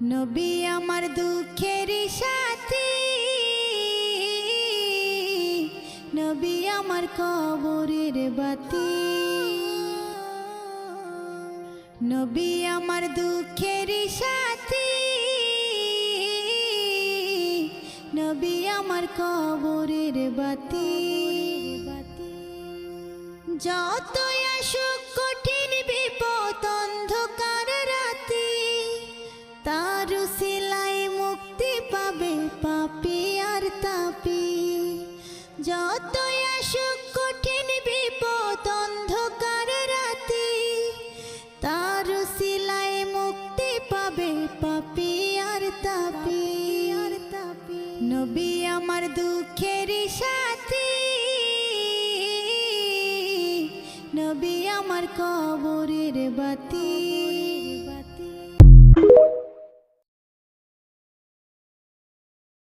নবী আমার দুঃখের সাথী, নবী আমার কবরের বাতি। নবী আমার দুঃখের সাথী, নবী আমার কবরের বাতি। যতই আসুক কঠিন বিপদ অন্ধকার রাতি, তার উসিলায় মুক্তি পাবে পাপী আর তাপী। যতই আসুক কঠিন বিপদ অন্ধকার রাতি, তার উসিলায় মুক্তি পাবে পাপী আর তাপী। নবী আমার দুঃখের সাথী, নবী আমার কবরের বাতি।